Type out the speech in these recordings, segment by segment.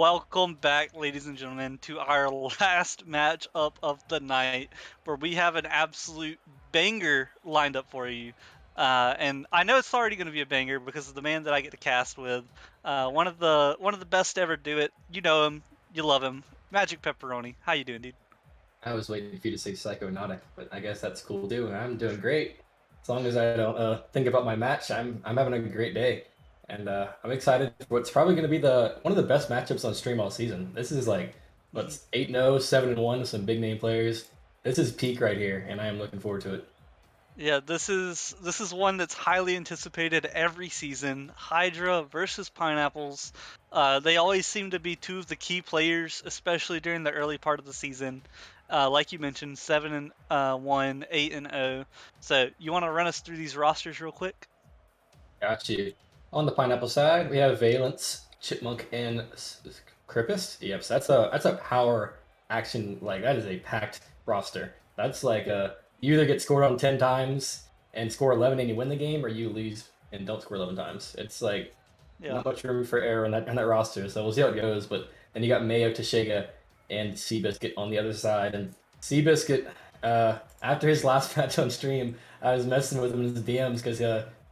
Welcome back, ladies and gentlemen, to our last matchup of the night, where we have an absolute banger lined up for you. And I know it's already going to be a banger because of the man that I get to cast with. One of the best to ever do it. You know him, you love him, Magic Pepperoni. How you doing, dude? I was waiting for you to say psychonautic, but I guess that's cool too. I'm doing great. As long as I don't think about my match, I'm having a great day, and I'm excited for what's probably going to be the one of the best matchups on stream all season. This is like what's 8-0, 7-1 with some big name players. This is peak right here, and I am looking forward to it. Yeah, this is one that's highly anticipated every season. Hydra versus Pineapples. They always seem to be two of the key players, especially during the early part of the season. Like you mentioned, 7-1, 8-0. So you want to run us through these rosters real quick? Got you. On the pineapple side, we have Valence, Chipmunk, and Crippus. Yep, so that's a power action. Like that is a packed roster. That's like you either get scored on 10 times and score 11 and you win the game, or you lose and don't score 11 times. It's like Yeah. not much room for error on that roster. So we'll see how it goes. But then you got Mayo, Tashega, and Seabiscuit on the other side. And Seabiscuit, after his last match on stream, I was messing with him in his DMs because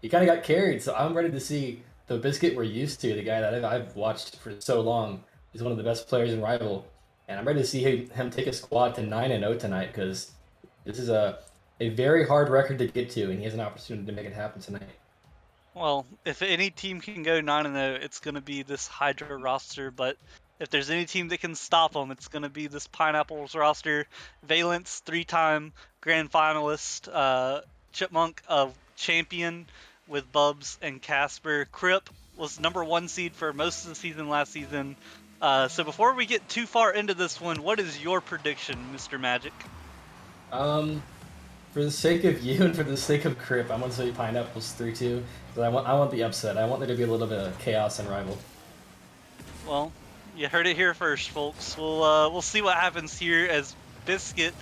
he kind of got carried. So I'm ready to see the Biscuit we're used to, the guy that I've watched for so long. He's one of the best players in Rival, and I'm ready to see him take a squad to 9-0 tonight because this is a very hard record to get to, and he has an opportunity to make it happen tonight. Well, if any team can go 9-0, it's going to be this Hydra roster, but if there's any team that can stop them, it's going to be this Pineapples roster. Valence, 3-time grand finalist. Chipmunk, a champion with Bubs and Casper. Crip was number 1 seed for most of the season last season. So before we get too far into this one, what is your prediction, Mr. Magic? Um, for the sake of you and for the sake of Crip, I'm gonna say Pineapples 3-2. But I want the upset. I want there to be a little bit of chaos and Rival. Well, you heard it here first, folks. We'll see what happens here as Biscuit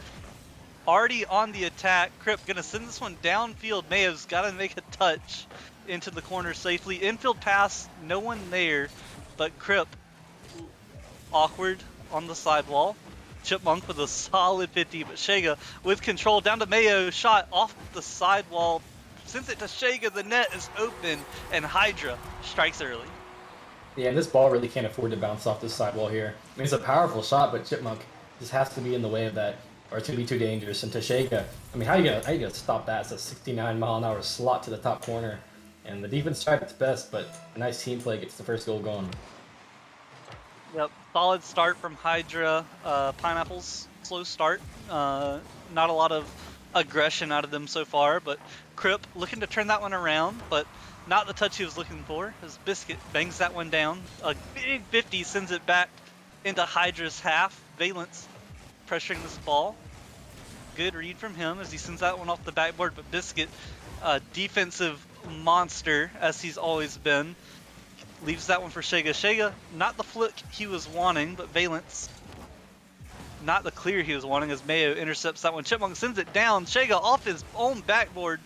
already on the attack. Crip gonna send this one downfield. Mayo's gotta make a touch into the corner safely. Infield pass, no one there, but Crip awkward on the sidewall. Chipmunk with a solid 50, but Shega with control down to Mayo. Shot off the sidewall. Sends it to Shega. The net is open, and Hydra strikes early. Yeah, and this ball really can't afford to bounce off this sidewall here. I mean, it's a powerful shot, but Chipmunk just has to be in the way of that, or it's gonna be too dangerous. And Tashega, I mean, how you gonna stop that? It's a 69-mile-an-hour slot to the top corner, and the defense tried its best, but a nice team play gets the first goal going. Yep, solid start from Hydra. Pineapples, slow start. Not a lot of aggression out of them so far, but Crip looking to turn that one around, but not the touch he was looking for, as Biscuit bangs that one down. A big 50 sends it back into Hydra's half. Valence pressuring this ball. Good read from him as he sends that one off the backboard, but Biscuit, a defensive monster, as he's always been, leaves that one for Shega. Shega, not the flick he was wanting, but Valence, not the clear he was wanting, as Mayo intercepts that one. Chipmunk sends it down. Shega off his own backboard.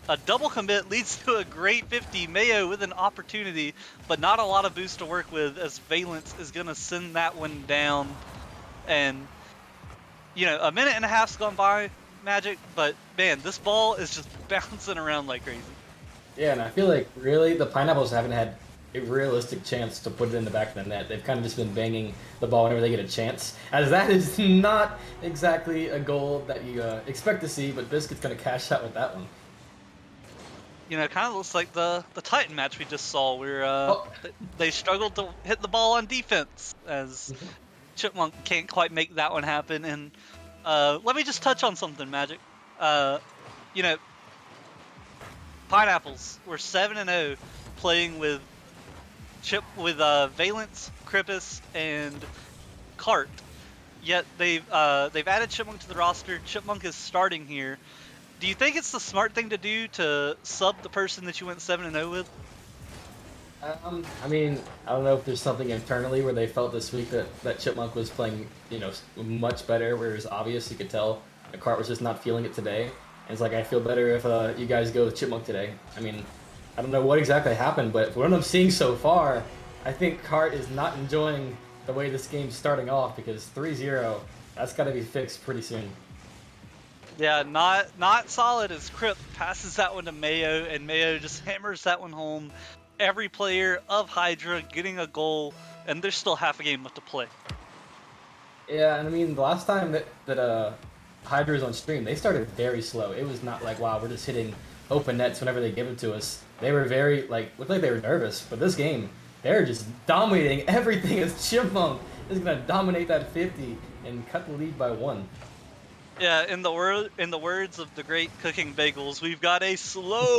A double commit leads to a great 50. Mayo with an opportunity, but not a lot of boost to work with, as Valence is going to send that one down. And, you know, a minute and a half's gone by, Magic, but man, this ball is just bouncing around like crazy. Yeah, and I feel like really the Pineapples haven't had a realistic chance to put it in the back of the net. They've kind of just been banging the ball whenever they get a chance, as that is not exactly a goal that you expect to see, but Biscuit's going to cash out with that one. You know, it kind of looks like the Titan match we just saw, where Oh. they struggled to hit the ball on defense, as Chipmunk can't quite make that one happen. And let me just touch on something, Magic. You know, Pineapples were 7-0 playing with Valence, Crippus, and Cart. Yet they've added Chipmunk to the roster. Chipmunk is starting here. Do you think it's the smart thing to do to sub the person that you went 7-0 with? I mean, I don't know if there's something internally where they felt this week that Chipmunk was playing, much better, where it was obvious, you could tell the Cart was just not feeling it today. And it's like, I feel better if you guys go with Chipmunk today. I mean, I don't know what exactly happened, but from what I'm seeing so far, I think Cart is not enjoying the way this game's starting off because 3-0, that's got to be fixed pretty soon. Yeah, not solid as Crip passes that one to Mayo, and Mayo just hammers that one home. Every player of Hydra getting a goal, and there's still half a game left to play. Yeah, and I mean, the last time that Hydra was on stream, they started very slow. It was not like, wow, we're just hitting open nets whenever they give it to us. They were very, like, looked like they were nervous. But this game, they're just dominating everything as Chipmunk is going to dominate that 50 and cut the lead by 1. Yeah, in the words of the great Cooking Bagels, we've got a slow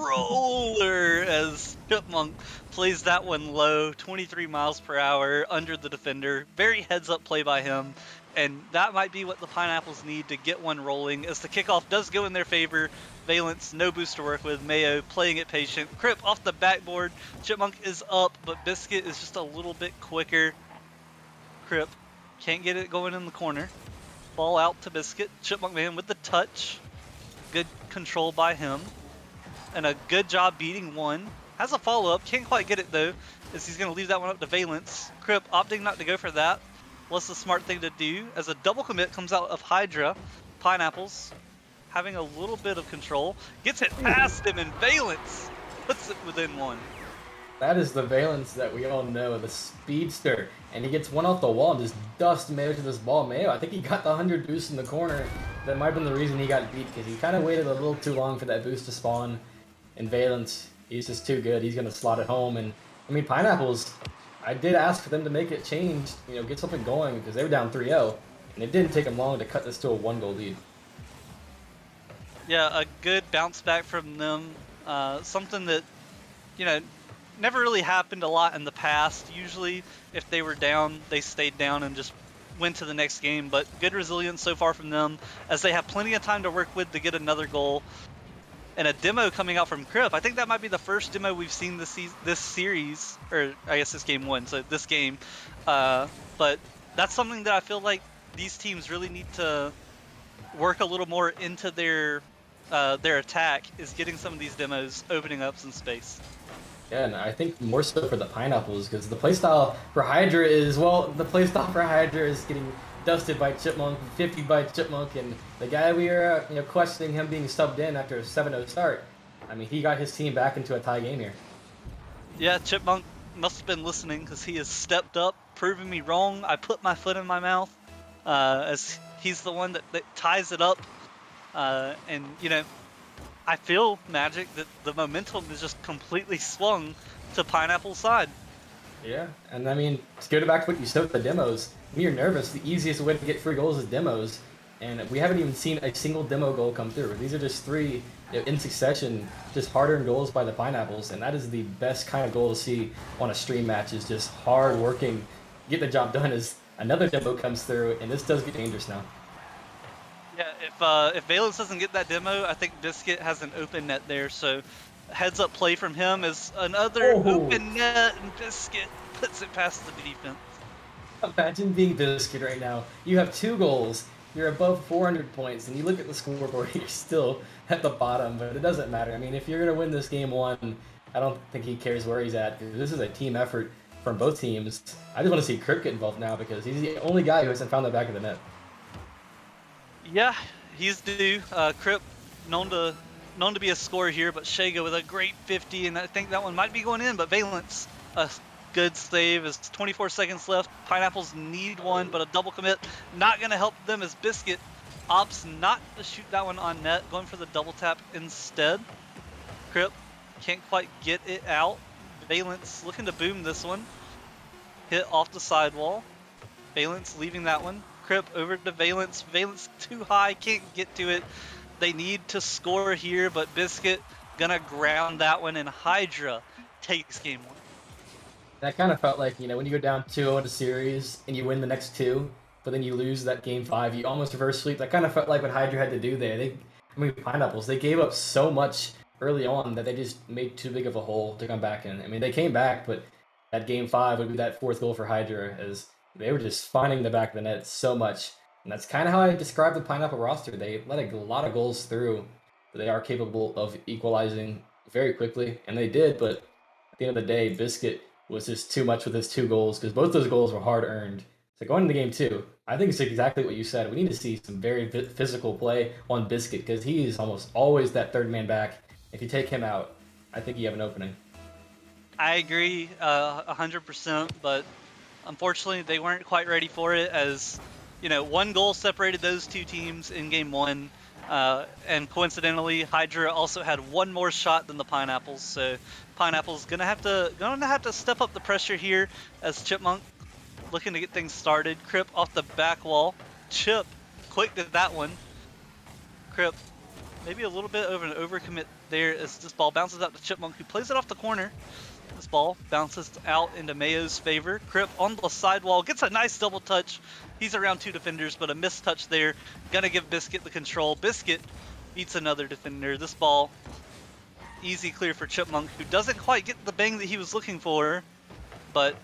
roller as Chipmunk plays that one low, 23 miles per hour under the defender. Very heads-up play by him, and that might be what the Pineapples need to get one rolling, as the kickoff does go in their favor. Valnce, no boost to work with. Mayo playing it patient. Crip off the backboard. Chipmunk is up, but Biscuit is just a little bit quicker. Crip can't get it going in the corner. Ball out to Biscuit. Chipmunk Man with the touch. Good control by him. And a good job beating one. Has a follow-up. Can't quite get it, though, as he's going to leave that one up to Valnce. Crip opting not to go for that. What's the smart thing to do? As a double commit comes out of Hydra. Pineapples having a little bit of control. Gets it past him, and Valnce puts it within 1. That is the Valnce that we all know, the speedster. And he gets one off the wall and just dusts Mayo to this ball. Mayo, I think he got the 100 boost in the corner. That might have been the reason he got beat, because he kind of waited a little too long for that boost to spawn. And Valnce, he's just too good. He's going to slot it home. And, I mean, Pineapples, I did ask for them to make it change, get something going, because they were down 3-0. And it didn't take them long to cut this to a 1-goal lead. Yeah, a good bounce back from them. Something that, never really happened a lot in the past. Usually, if they were down, they stayed down and just went to the next game. But good resilience so far from them, as they have plenty of time to work with to get another goal. And a demo coming out from Crip. I think that might be the first demo we've seen this series, or I guess this game 1, so this game. But that's something that I feel like these teams really need to work a little more into their attack, is getting some of these demos opening up some space. Yeah, and I think more so for the Pineapples, because the playstyle for Hydra is, getting dusted by Chipmunk, 50 by Chipmunk, and the guy we were questioning him being subbed in after a 7-0 start, I mean, he got his team back into a tie game here. Yeah, Chipmunk must have been listening, because he has stepped up, proving me wrong. I put my foot in my mouth, as he's the one that ties it up, and I feel, Magic, that the momentum is just completely swung to Pineapple's side. Yeah, and I mean, to go back to what you said with the demos, when you're nervous, the easiest way to get free goals is demos, and we haven't even seen a single demo goal come through. These are just 3 in succession, just hard-earned goals by the Pineapples, and that is the best kind of goal to see on a stream match, is just hard-working, get the job done as another demo comes through, and this does get dangerous now. Yeah, if Valnce doesn't get that demo, I think Biscuit has an open net there, so heads up play from him is another open net, and Biscuit puts it past the defense. Imagine being Biscuit right now. You have 2 goals, you're above 400 points, and you look at the scoreboard, you're still at the bottom, but it doesn't matter. I mean, if you're going to win this game 1, I don't think he cares where he's at, because this is a team effort from both teams. I just want to see Crip get involved now, because he's the only guy who hasn't found the back of the net. Yeah, he's due. Crip, known to be a scorer here, but Shega with a great 50, and I think that one might be going in, but Valnce, a good save. Is 24 seconds left. Pineapples need one, but a double commit not going to help them, as Biscuit opts not to shoot that one on net, going for the double tap instead. Crip can't quite get it out. Valnce looking to boom this one. Hit off the sidewall. Valnce leaving that one. Crip over to Valnce. Valnce too high, can't get to it. They need to score here, but Biscuit gonna ground that one, and Hydra takes game 1. That kind of felt like, when you go down 2-0 in a series and you win the next 2, but then you lose that game 5, you almost reverse sweep. That kind of felt like what Hydra had to do there. Pineapples, they gave up so much early on that they just made too big of a hole to come back in. I mean, they came back, but that game 5 would be that 4th goal for Hydra, as they were just finding the back of the net so much. And that's kind of how I describe the Pineapple roster. They let a lot of goals through, but they are capable of equalizing very quickly, and they did, but at the end of the day, Biscuit was just too much with his 2 goals because both those goals were hard earned. So going into game 2, I think it's exactly what you said. We need to see some very physical play on Biscuit because he is almost always that third man back. If you take him out, I think you have an opening. I agree 100%, but unfortunately they weren't quite ready for it as, you know, 1 goal separated those 2 teams in game 1. And coincidentally, Hydra also had 1 more shot than the Pineapples, so Pineapples gonna have to step up the pressure here as Chipmunk looking to get things started. Crip off the back wall. Chip quick did that one. Crip maybe a little bit of an overcommit there as this ball bounces out to Chipmunk, who plays it off the corner. This ball bounces out into Mayo's favor. Crip on the sidewall gets a nice double touch. He's around 2 defenders, but a missed touch there. Gonna give Biscuit the control. Biscuit beats another defender. This ball easy clear for Chipmunk, who doesn't quite get the bang that he was looking for, but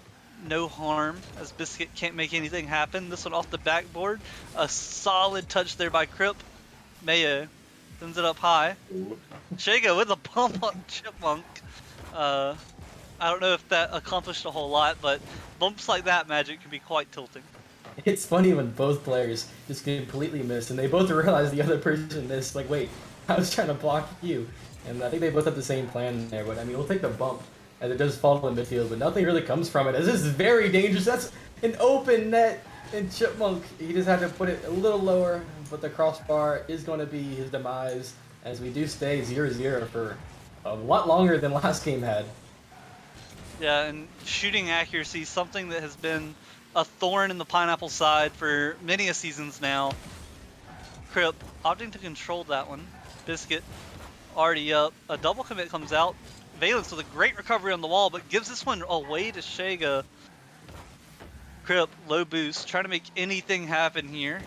no harm as Biscuit can't make anything happen. This one off the backboard. A solid touch there by Crip. Mayo sends it up high. Shago with a bump on Chipmunk. I don't know if that accomplished a whole lot, but bumps like that, Magic, can be quite tilting. It's funny when both players just completely miss, and they both realize the other person missed. Like, wait, I was trying to block you. And I think they both have the same plan there, but I mean, we'll take the bump as it does fall in midfield, but nothing really comes from it, as this is very dangerous. That's an open net, and Chipmunk, he just had to put it a little lower, but the crossbar is going to be his demise, as we do stay 0-0 for a lot longer than last game had. Yeah, and shooting accuracy, something that has been a thorn in the Pineapple side for many a seasons now. Crip opting to control that one. Biscuit already up. A double commit comes out. Valnce with a great recovery on the wall, but gives this one away to Shaga. Crip, low boost, trying to make anything happen here.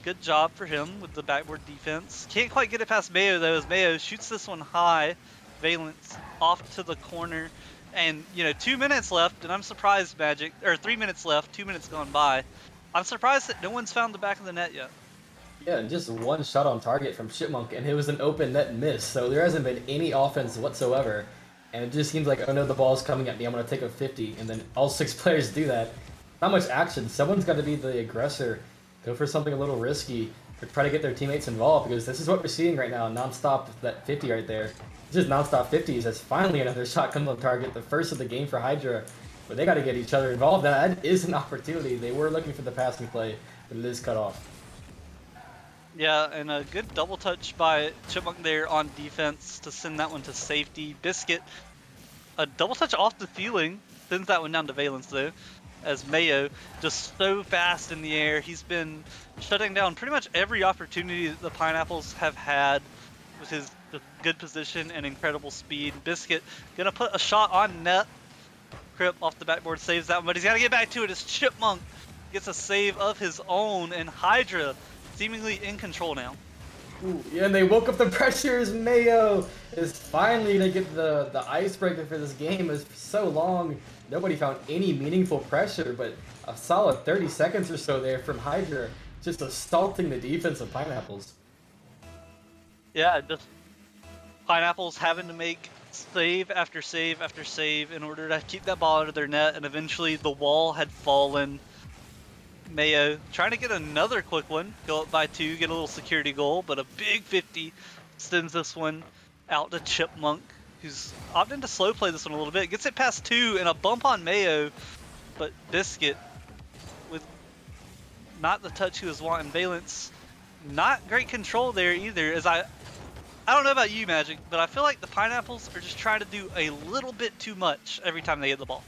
Good job for him with the backboard defense. Can't quite get it past Mayo though, as Mayo shoots this one high. Valnce off to the corner. And, you know, 2 minutes left, and I'm surprised, Magic, or 3 minutes left, 2 minutes gone by. I'm surprised that no one's found the back of the net yet. Yeah, just 1 shot on target from Chipmunk, and it was an open net miss, so there hasn't been any offense whatsoever. And it just seems like, oh no, the ball's coming at me, I'm going to take a 50, and then all 6 players do that. Not much action. Someone's got to be the aggressor, go for something a little risky, or try to get their teammates involved, because this is what we're seeing right now, non-stop, that 50 right there. Just non-stop 50s as finally another shot comes on target, the first of the game for Hydra, but they got to get each other involved. That is an opportunity. They were looking for the passing play, but it is cut off. Yeah, and a good double touch by Chipmunk there on defense to send that one to safety. Biscuit, a double touch off the ceiling, sends that one down to Valnce though, as Mayo just so fast in the air. He's been shutting down pretty much every opportunity that the Pineapples have had with his good position and incredible speed. Biscuit gonna put a shot on net. Crip off the backboard saves that one, but he's gotta get back to it as Chipmunk gets a save of his own, and Hydra seemingly in control now. Ooh, yeah, and they woke up the pressures. Mayo is finally to get the icebreaker for this game. It's so long. Nobody found any meaningful pressure, but a solid 30 seconds or so there from Hydra, just assaulting the defense of Pineapples. Yeah, just Pineapples having to make save after save after save in order to keep that ball out of their net, and eventually the wall had fallen. Mayo trying to get another quick one, go up by 2, get a little security goal, but a big 50 sends this one out to Chipmunk, who's opting to slow play this one a little bit. Gets it past 2 and a bump on Mayo, but Biscuit with not the touch he was wanting. Valnce, not great control there either, as I don't know about you, Magic, but I feel like the Pineapples are just trying to do a little bit too much every time they get the ball.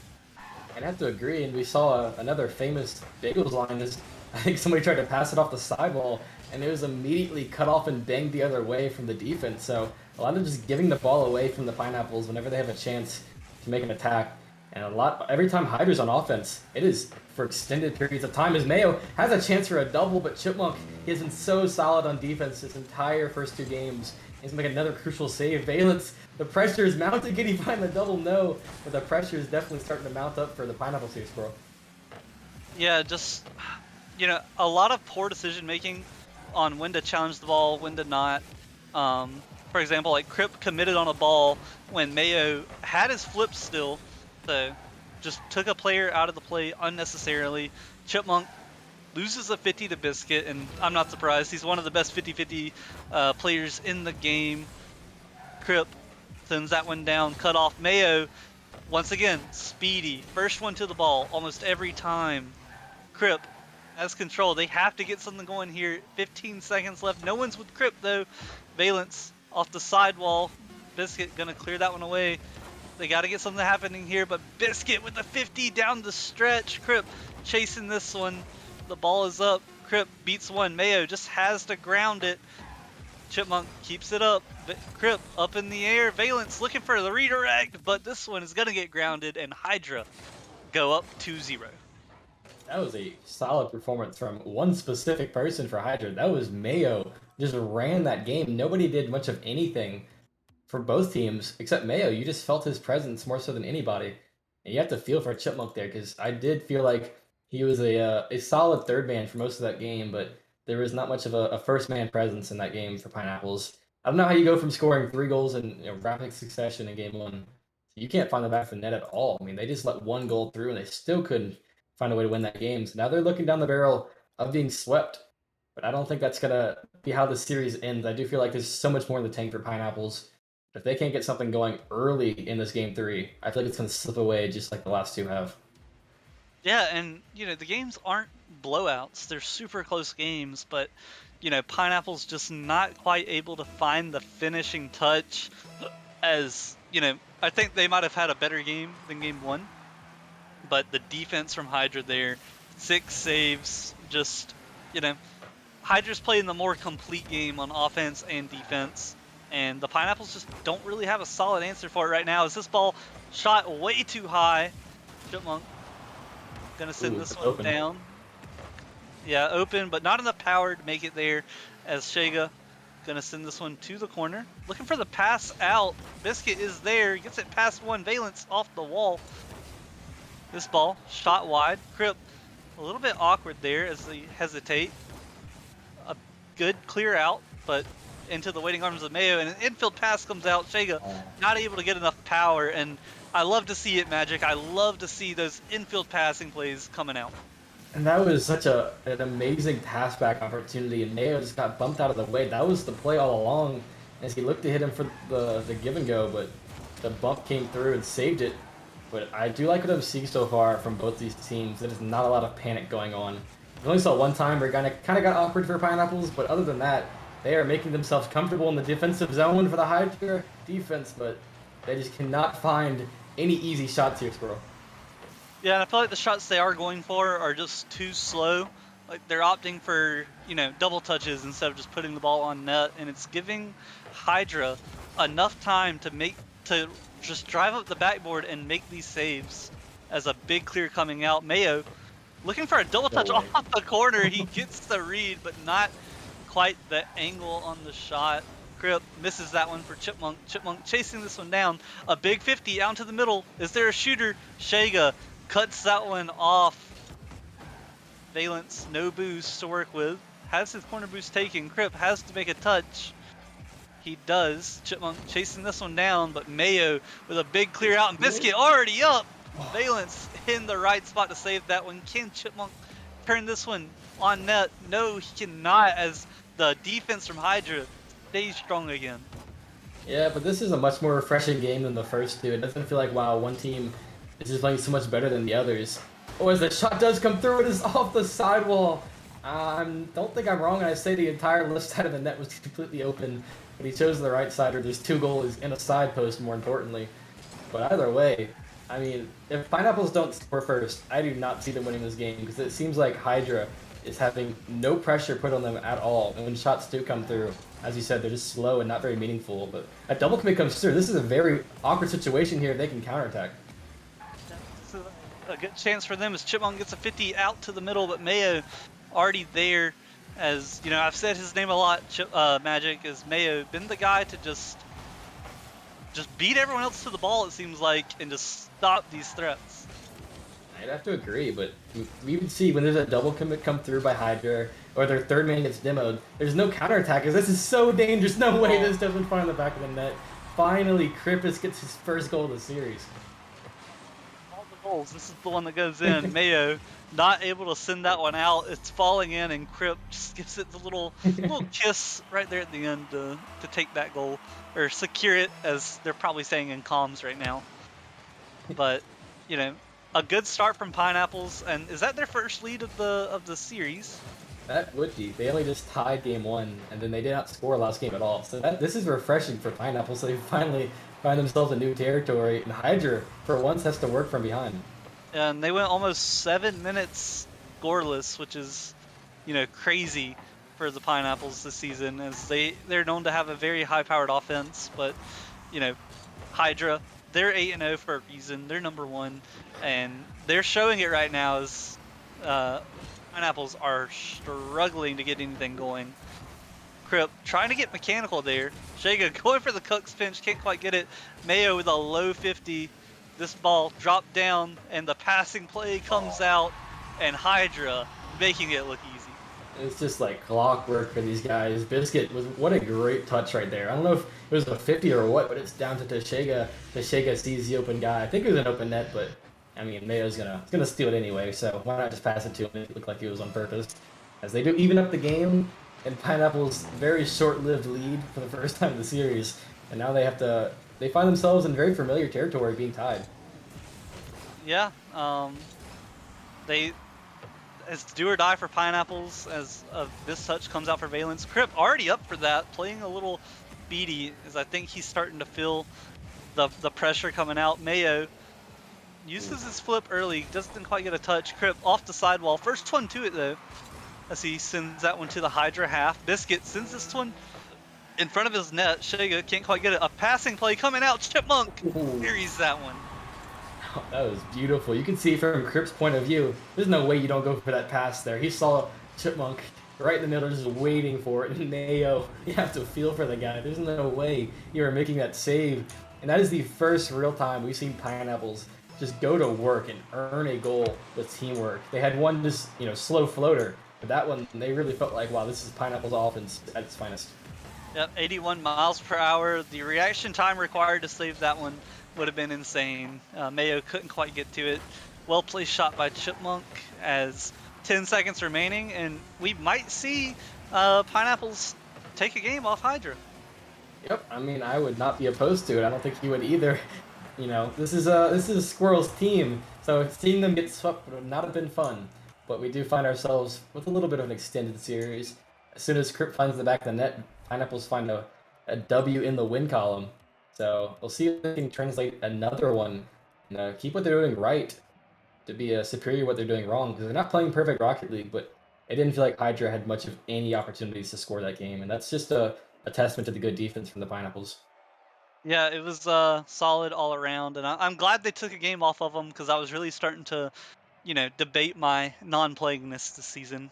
I'd have to agree, and we saw another famous Bagels line is, I think somebody tried to pass it off the sidewall, and it was immediately cut off and banged the other way from the defense. So a lot of just giving the ball away from the Pineapples whenever they have a chance to make an attack. And every time Hydra's on offense, it is for extended periods of time, as Mayo has a chance for a double, but Chipmunk has been so solid on defense his entire first 2 games. He's making another crucial save. Valnce, the pressure is mounted. Can he find the double? No, but the pressure is definitely starting to mount up for the Pineapple here, bro. Yeah, just, you know, a lot of poor decision making on when to challenge the ball, when to not. For example, like Crip committed on a ball when Mayo had his flips still, so just took a player out of the play unnecessarily. Chipmunk loses a 50 to Biscuit, and I'm not surprised. He's one of the best 50-50 players in the game. Crip sends that one down, cut off. Mayo, once again, speedy. First one to the ball almost every time. Crip has control. They have to get something going here. 15 seconds left. No one's with Crip, though. Valnce off the sidewall. Biscuit going to clear that one away. They got to get something happening here, but Biscuit with the 50 down the stretch. Crip chasing this one. The ball is up. Crip beats one. Mayo just has to ground it. Chipmunk keeps it up. Crip up in the air. Valnce looking for the redirect, but this one is going to get grounded, and Hydra go up 2-0. That was a solid performance from one specific person for Hydra. That was Mayo. Just ran that game. Nobody did much of anything for both teams except Mayo. You just felt his presence more so than anybody. And you have to feel for Chipmunk there, because I did feel like he was a solid third man for most of that game, but there was not much of a first man presence in that game for Pineapples. I don't know how you go from scoring 3 goals in rapid succession in game 1. You can't find the back of the net at all. I mean, they just let 1 goal through and they still couldn't find a way to win that game. So now they're looking down the barrel of being swept. But I don't think that's going to be how the series ends. I do feel like there's so much more in the tank for Pineapples. If they can't get something going early in this game 3, I feel like it's going to slip away just like the last 2 have. Yeah, and the games aren't blowouts. They're super close games, but Pineapple's just not quite able to find the finishing touch. As I think they might have had a better game than game 1, but the defense from Hydra there, 6 saves, just Hydra's playing the more complete game on offense and defense, and the Pineapples just don't really have a solid answer for it right now. Is this ball shot way too high? Chipmunk gonna send this one down. Yeah, open, but not enough power to make it there, as Shega gonna send this one to the corner. Looking for the pass out. Biscuit is there, gets it past one. Valnce off the wall. This ball shot wide. Crip a little bit awkward there as they hesitate. A good clear out, but into the waiting arms of Mayo, and an infield pass comes out. Shega not able to get enough power, and I love to see it, Magic. I love to see those infield passing plays coming out. And that was such an amazing pass back opportunity, and Mayo just got bumped out of the way. That was the play all along, as he looked to hit him for the give and go, but the bump came through and saved it. But I do like what I've seen so far from both these teams. There's not a lot of panic going on. I only saw one time where it kind of got awkward for Pineapples, but other than that, they are making themselves comfortable in the defensive zone for the Hydra defense, but they just cannot find any easy shots here, Squirrel. Yeah, and I feel like the shots they are going for are just too slow. Like they're opting for, double touches instead of just putting the ball on net, and it's giving Hydra enough time to just drive up the backboard and make these saves. As a big clear coming out, Mayo looking for a double touch off the corner. He gets the read, but not quite the angle on the shot. Crip misses that one for Chipmunk. Chipmunk chasing this one down. A big 50 out to the middle. Is there a shooter? Shega cuts that one off. Valnce, no boost to work with. Has his corner boost taken. Crip has to make a touch. He does. Chipmunk chasing this one down, but Mayo with a big clear out, and Biscuit already up. Valnce in the right spot to save that one. Can Chipmunk turn this one on net? No, he cannot, as the defense from Hydra stays strong again. Yeah, but this is a much more refreshing game than the first 2. It doesn't feel like, wow, one team is just playing so much better than the others. Oh, as the shot does come through, it is off the sidewall. Don't think I'm wrong when I say the entire left side of the net was completely open, but he chose the right side, or there's 2 goalies in a side post, more importantly. But either way, I mean, if Pineapples don't score first, I do not see them winning this game, because it seems like Hydra is having no pressure put on them at all, and when shots do come through, as you said, they're just slow and not very meaningful. But a double commit comes through. This is a very awkward situation here. They can counterattack. A good chance for them as Chipmunk gets a 50 out to the middle, but Mayo already there. As I've said his name a lot. Magic is Mayo been the guy to just beat everyone else to the ball, it seems like, and just stop these threats. I'd have to agree, but we even see when there's a double commit come through by Hydra, or their third man gets demoed, there's no counterattack, because this is so dangerous. No way this doesn't find the back of the net. Finally, Krippus gets his first goal of the series. goals. This is the one that goes in. Mayo not able to send that one out. It's falling in, and Crip just gives it the little kiss right there at the end to take that goal or secure it, as they're probably saying in comms right now. But you know, a good start from Pineapples, and is that their first lead of the series? That would be. They only just tied game one, and then they did not score last game at all. So this is refreshing for Pineapple. So they finally find themselves a new territory, and Hydra, for once, has to work from behind. And they went almost 7 minutes scoreless, which is, crazy for the Pineapples this season, as they're known to have a very high-powered offense. But Hydra, they're 8-0 for a reason. They're number one, and they're showing it right now as Pineapples are struggling to get anything going. Crip trying to get mechanical there. Shega going for the Cook's pinch, can't quite get it. Mayo with a low 50. This ball dropped down, and the passing play comes out, and Hydra making it look easy. It's just like clockwork for these guys. Biscuit what a great touch right there. I don't know if it was a 50 or what, but it's down to Tashega. Tashega sees the open guy. I think it was an open net, but I mean Mayo's gonna steal it anyway. So why not just pass it to him? It looked like it was on purpose. As they do even up the game, and Pineapple's very short-lived lead for the first time in the series, and now they find themselves in very familiar territory, being tied. Yeah, it's do or die for Pineapples as this touch comes out for Valnce. Crip already up for that, playing a little beady, as I think he's starting to feel the pressure coming out. Mayo uses his flip early, doesn't quite get a touch. Crip off the sidewall, first one to it though, as he sends that one to the Hydra half. Biscuit sends this one in front of his net. Shega can't quite get it. A passing play coming out. Chipmunk buries that one. That was beautiful. You can see from Crip's point of view, there's no way you don't go for that pass there. He saw Chipmunk right in the middle, just waiting for it. And Mayo, you have to feel for the guy. There's no way you are making that save. And that is the first real time we've seen Pineapples just go to work and earn a goal with teamwork. They had one just, slow floater, but that one, they really felt like, wow, this is Pineapple's offense at its finest. Yep, 81 miles per hour. The reaction time required to save that one would have been insane. Mayo couldn't quite get to it. Well placed shot by Chipmunk, as 10 seconds remaining, and we might see Pineapples take a game off Hydra. Yep, I mean, I would not be opposed to it. I don't think he would either. This is Squirrel's team, so seeing them get swept would not have been fun. But we do find ourselves with a little bit of an extended series. As soon as Crip finds the back of the net, Pineapples find a W in the win column. So we'll see if they can translate another one and keep what they're doing right to be superior to what they're doing wrong, because they're not playing perfect Rocket League, but it didn't feel like Hydra had much of any opportunities to score that game, and that's just a testament to the good defense from the Pineapples. Yeah, it was solid all around, and I'm glad they took a game off of them, because I was really starting to, debate my non-playingness this season.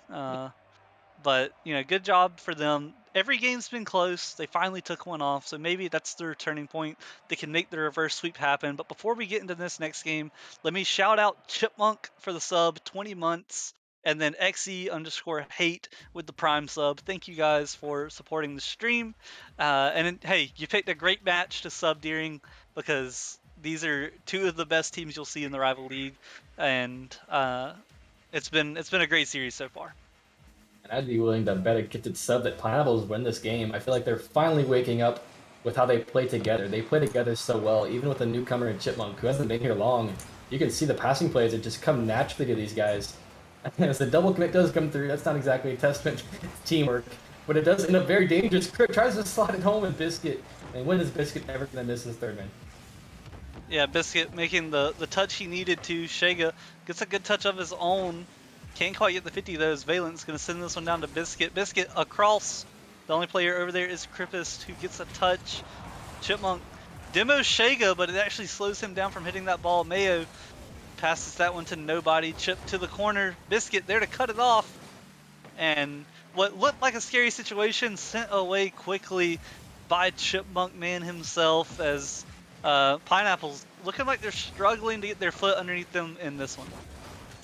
But, good job for them. Every game's been close. They finally took one off, so maybe that's their turning point. They can make the reverse sweep happen. But before we get into this next game, let me shout out Chipmunk for the sub, 20 months, and then XE_hate with the Prime sub. Thank you guys for supporting the stream. Hey, you picked a great match to sub during, because these are two of the best teams you'll see in the Rival League, and it's been a great series so far. And I'd be willing to bet a gifted sub that Pineapples win this game. I feel like they're finally waking up with how they play together. They play together so well, even with a newcomer in Chipmunk who hasn't been here long. You can see the passing plays that just come naturally to these guys. As the double commit does come through, that's not exactly a testament to teamwork, but it does end up very dangerous. Crip tries to slot it home with Biscuit, and when is Biscuit ever going to miss his third man? Yeah, Biscuit making the touch he needed to. Shega gets a good touch of his own. Can't quite get the 50 though, as Valnce going to send this one down to Biscuit. Biscuit across. The only player over there is Crippist, who gets a touch. Chipmunk demos Shega, but it actually slows him down from hitting that ball. Mayo passes that one to nobody. Chip to the corner. Biscuit there to cut it off. And what looked like a scary situation sent away quickly by Chipmunk man himself, as Pineapples looking like they're struggling to get their foot underneath them in this one.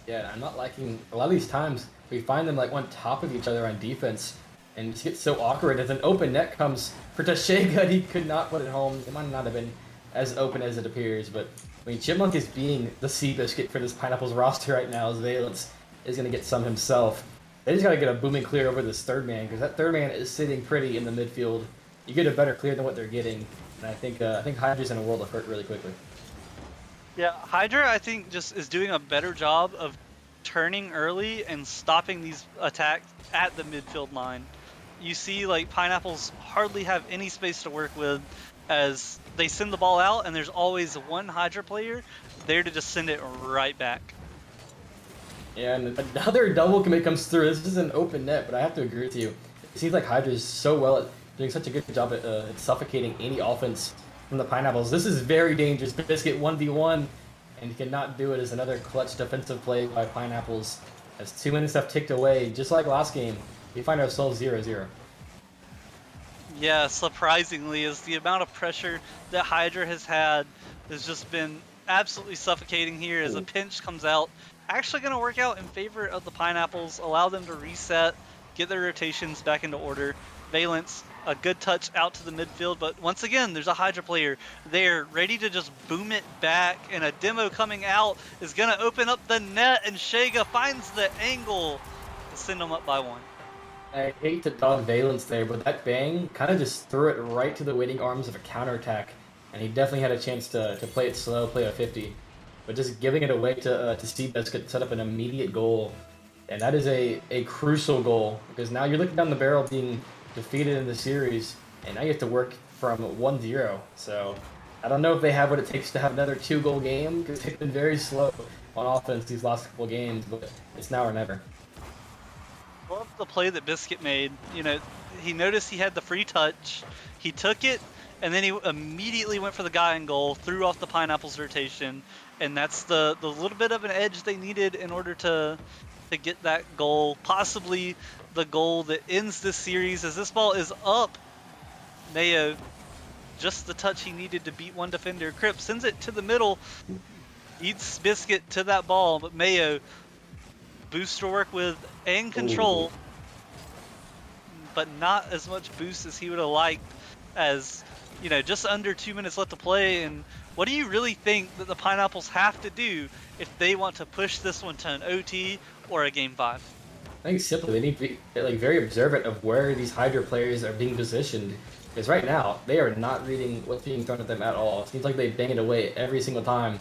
Yeah, I'm not liking a lot of these times. We find them like on top of each other on defense, and it gets so awkward as an open net comes for Tashega. He could not put it home. It might not have been as open as it appears. But I mean, Chipmunk is being the Seabiscuit for this Pineapples roster right now, as Valnce is going to get some himself. They just got to get a booming clear over this third man, because that third man is sitting pretty in the midfield. You get a better clear than what they're getting, and I think Hydra's in a world of hurt really quickly. Yeah, Hydra, I think, just is doing a better job of turning early and stopping these attacks at the midfield line. You see, like, Pineapples hardly have any space to work with as they send the ball out, and there's always one Hydra player there to just send it right back. Yeah, and another double commit comes through. This is an open net, but I have to agree with you. It seems like Hydra is so well at doing such a good job at suffocating any offense from the Pineapples. This is very dangerous. Biscuit 1v1, and he cannot do it as another clutch defensive play by Pineapples. As 2 minutes have ticked away, just like last game, we find ourselves 0-0. Yeah, surprisingly, is the amount of pressure that Hydra has had has just been absolutely suffocating here as a pinch comes out. Actually going to work out in favor of the Pineapples, allow them to reset, get their rotations back into order. Valnce, a good touch out to the midfield, but once again, there's a Hydra player there ready to just boom it back, and a demo coming out is going to open up the net, and Shega finds the angle to send them up by 1. I hate to dog Valnce there, but that bang kind of just threw it right to the waiting arms of a counterattack, and he definitely had a chance to play it slow, play a 50. But just giving it away to Seabiscuit to set up an immediate goal. And that is a crucial goal, because now you're looking down the barrel being defeated in the series, and now you have to work from 1-0. So I don't know if they have what it takes to have another 2-goal game, because they've been very slow on offense these last couple games, but it's now or never. Love the play that Biscuit made. You know, he noticed he had the free touch, he took it, and then he immediately went for the guy in goal, threw off the Pineapples rotation, and that's the little bit of an edge they needed in order to get that goal, possibly the goal that ends this series. As this ball is up, Mayo, just the touch he needed to beat one defender. Crip sends it to the middle, eats Biscuit to that ball, but Mayo, boost to work with and control, but not as much boost as he would have liked, as, you know, just under 2 minutes left to play. And what do you really think that the Pineapples have to do if they want to push this one to an OT or a Game 5? I think simply they need to be like very observant of where these Hydra players are being positioned, because right now they are not reading what's being thrown at them at all. It seems like they bang it away every single time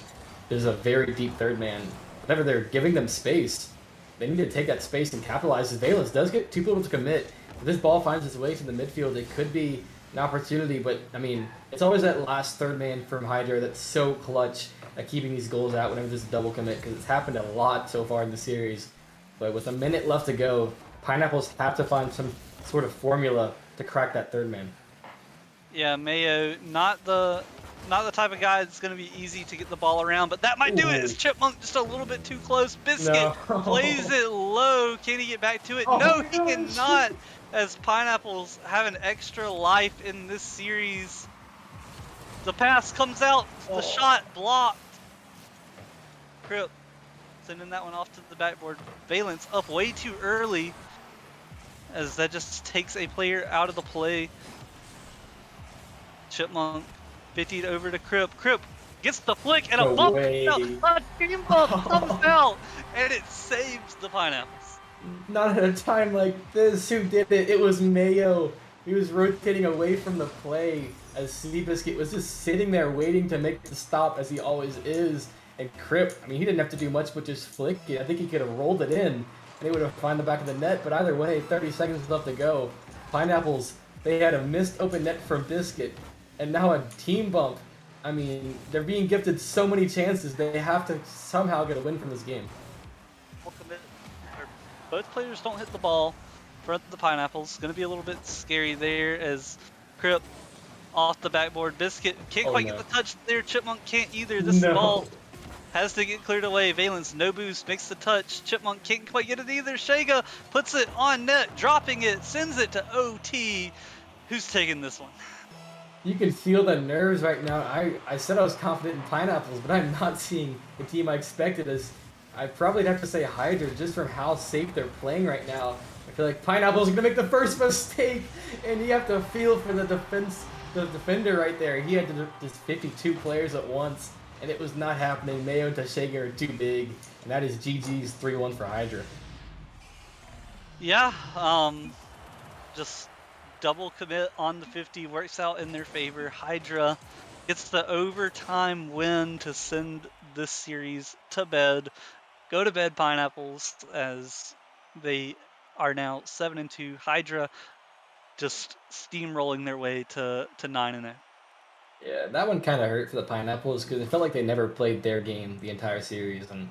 there's a very deep third man. Whenever they're giving them space, they need to take that space and capitalize. As Valnce does get 2 people to commit, if this ball finds its way to the midfield, it could be an opportunity, but I mean, it's always that last third man from Hydra that's so clutch at keeping these goals out whenever there's a double commit, because it's happened a lot so far in the series. But with a minute left to go, Pineapples have to find some sort of formula to crack that third man. Yeah, Mayo, not the type of guy that's going to be easy to get the ball around, but that might do it. Is Chipmunk just a little bit too close? Biscuit plays it low. Can he get back to it? No, he cannot, as Pineapples have an extra life in this series. The pass comes out, the shot blocked. Crip sending that one off to the backboard. Valnce up way too early, as that just takes a player out of the play. Chipmunk 50'd over to Crip. Crip gets the flick and a bump. A team bump comes out, and it saves the Pineapples. Not at a time like this. Who did it? It was Mayo. He was rotating away from the play as Seabiscuit was just sitting there waiting to make the stop, as he always is. And Crip, I mean, he didn't have to do much but just flick it. I think he could have rolled it in, and he would have found the back of the net. But either way, 30 seconds left to go. Pineapples, they had a missed open net from Biscuit, and now a team bump. I mean, they're being gifted so many chances. They have to somehow get a win from this game. Both players don't hit the ball. Front of the Pineapples. Going to be a little bit scary there, as Crip off the backboard. Biscuit can't quite get the touch there. Chipmunk can't either. This ball has to get cleared away. Valnce, no boost, makes the touch. Chipmunk can't quite get it either. Shega puts it on net, dropping it, sends it to OT. Who's taking this one? You can feel the nerves right now. I said I was confident in Pineapples, but I'm not seeing the team I expected. As I probably have to say Hydra, just from how safe they're playing right now. I feel like Pineapples are going to make the first mistake, and you have to feel for the defense the defender right there, he had to just 52 players at once, and it was not happening. Mayo and Tashega are too big, and that is GG's 3-1 for Hydra. Yeah, just double commit on the 50 works out in their favor. Hydra gets the overtime win to send this series to bed. Go to bed, Pineapples, as they are now 7-2. Hydra just steamrolling their way to 9-0. Yeah, that one kind of hurt for the Pineapples because it felt like they never played their game the entire series, and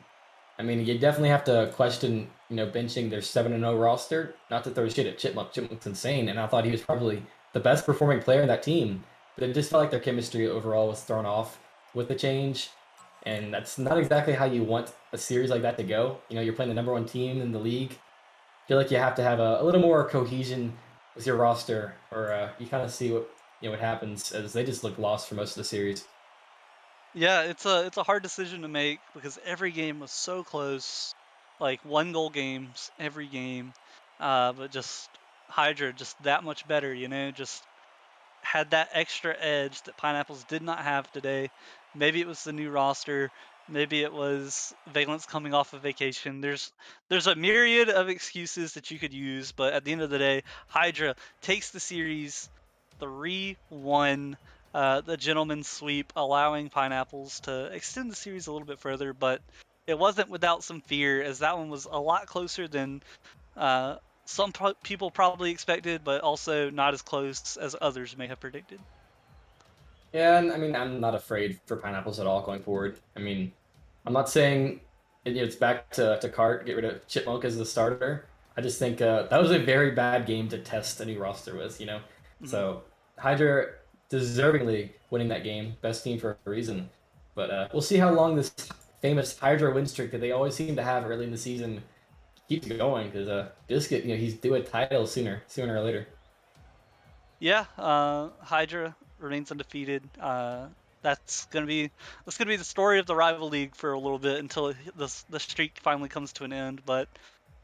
I mean, you definitely have to question, benching their 7-0 roster. Not to throw shit at Chipmunk. Chipmunk's insane, and I thought he was probably the best performing player in that team. But it just felt like their chemistry overall was thrown off with the change, and that's not exactly how you want a series like that to go. You're playing the number one team in the league. I feel like you have to have a little more cohesion with your roster, or you kind of see what happens as they just look lost for most of the series. Yeah, it's a hard decision to make because every game was so close, like 1-goal games every game. But just Hydra just that much better, just had that extra edge that Pineapples did not have today. Maybe it was the new roster. Maybe it was Valnce coming off of vacation. There's a myriad of excuses that you could use, but at the end of the day, Hydra takes the series 3-1. The gentleman's sweep, allowing Pineapples to extend the series a little bit further, but it wasn't without some fear, as that one was a lot closer than uh, some people probably expected, but also not as close as others may have predicted. Yeah, and I mean, I'm not afraid for Pineapples at all going forward. I mean, I'm not saying it's back to cart, get rid of Chipmunk as the starter. I just think that was a very bad game to test a new roster with. Hmm. So Hydra deservingly winning that game, best team for a reason. But we'll see how long this famous Hydra win streak that they always seem to have early in the season keeps going. Because Biscuit, he's due a title sooner or later. Yeah, Hydra remains undefeated. That's gonna be the story of the rival league for a little bit until the streak finally comes to an end. But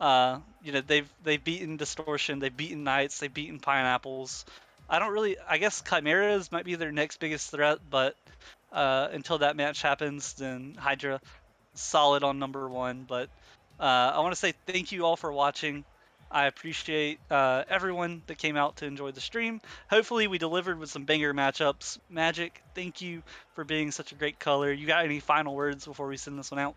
they've beaten Distortion, they've beaten Knights, they've beaten Pineapples. I guess Chimeras might be their next biggest threat, but until that match happens, then Hydra solid on number one. But I want to say thank you all for watching. I appreciate everyone that came out to enjoy the stream. Hopefully, we delivered with some banger matchups. Magic, thank you for being such a great color. You got any final words before we send this one out?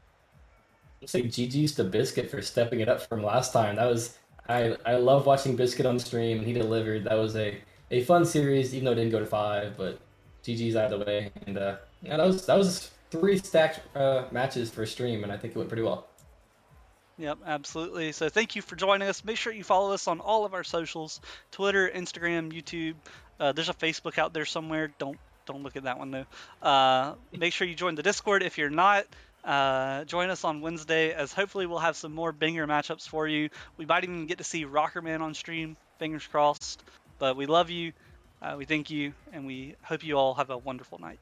I'll say GG's to Biscuit for stepping it up from last time. That was I love watching Biscuit on stream, and he delivered. That was a fun series, even though it didn't go to five. But GG's either way, and yeah, that was three stacked matches for stream, and I think it went pretty well. Yep, absolutely. So thank you for joining us. Make sure you follow us on all of our socials: Twitter, Instagram, YouTube. There's a Facebook out there somewhere. Don't look at that one though. Make sure you join the Discord if you're not. Join us on Wednesday, as hopefully we'll have some more banger matchups for you. We might even get to see Rockerman on stream. Fingers crossed. But we love you. We thank you, and we hope you all have a wonderful night.